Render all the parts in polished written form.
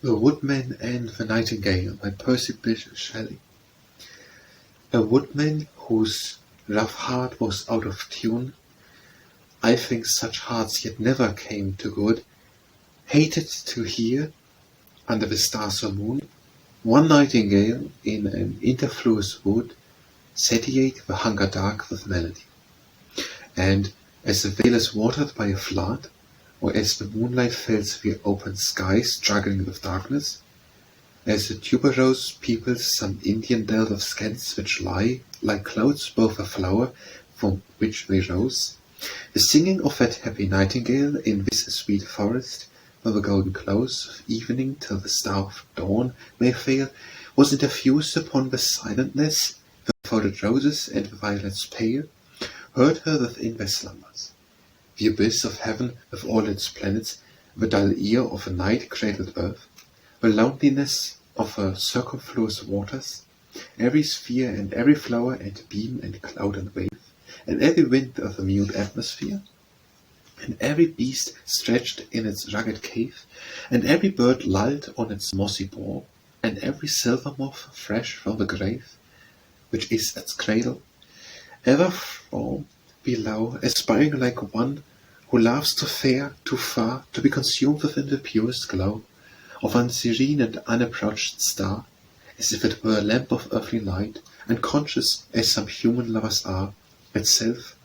The Woodman and the Nightingale by Percy Bysshe Shelley. A woodman whose rough heart was out of tune, I think such hearts yet never came to good, hated to hear, under the stars or moon, one nightingale in an interfluous wood satiate the hunger dark with melody. And as the vale is watered by a flood, or as the moonlight fills the open sky struggling with darkness, as the tuberose peoples some Indian dell of scents which lie, like clouds above a flower from which they rose, the singing of that happy nightingale in this sweet forest, from the golden close of evening till the star of dawn may fail, was interfused upon the silentness, the folded roses and the violets pale, heard her within their slumbers. The abyss of heaven with all its planets, the dull ear of a night-cradled earth, the loneliness of her circumfluous waters, every sphere and every flower and beam and cloud and wave, and every wind of the mute atmosphere, and every beast stretched in its rugged cave, and every bird lulled on its mossy bough, and every silver moth fresh from the grave, which is its cradle, ever from below, aspiring like one who loves to fare too far to be consumed within the purest glow of one serene and unapproached star, as if it were a lamp of earthly light, and conscious, as some human lovers are, itself,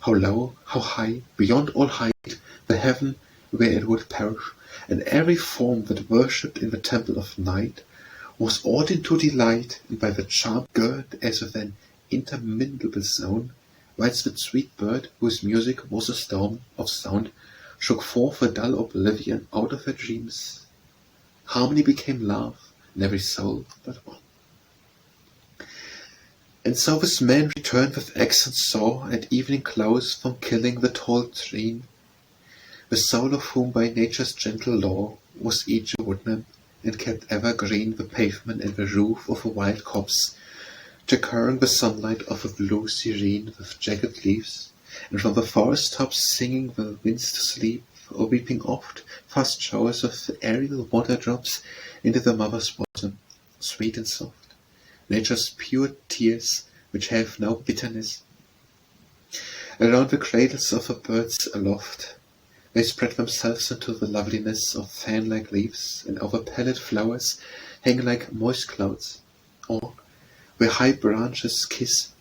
how low, how high, beyond all height, the heaven where it would perish, and every form that worshipped in the temple of night was awed into delight, and by the charm girt as with an interminglable zone, whilst the sweet bird, whose music was a storm of sound, shook forth a dull oblivion out of her dreams. Harmony became love, in every soul but one. And so this man returned with axe and saw at evening close from killing the tall tree, the soul of whom by nature's gentle law was each a woodman, and kept ever green the pavement and the roof of a wild copse, chequering the sunlight of a blue serene with jagged leaves, and from the forest tops singing the winds to sleep, or weeping oft fast showers of aerial water drops into the mother's bosom, sweet and soft, nature's pure tears which have no bitterness. Around the cradles of the birds aloft, they spread themselves into the loveliness of fan-like leaves, and over pallid flowers hang like moist clouds, or, where high branches kiss,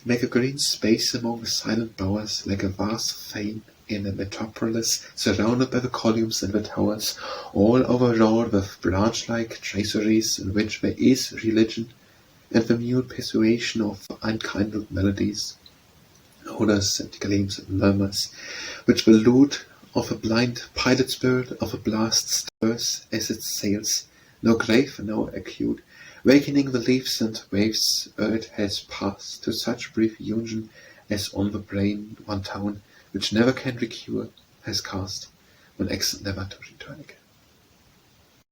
make a green space among the silent bowers, like a vast fane in a metropolis surrounded by the columns and the towers, all overwrought with branch-like traceries in which there is religion and the mute persuasion of unkindled melodies, odors and gleams and murmurs, which the lute of a blind pilot spirit of a blast stirs as it sails, no grave, no acute, wakening the leaves and waves ere it has passed to such brief union as on the brain one tone, which never can recure, has cast, one accent never to return again.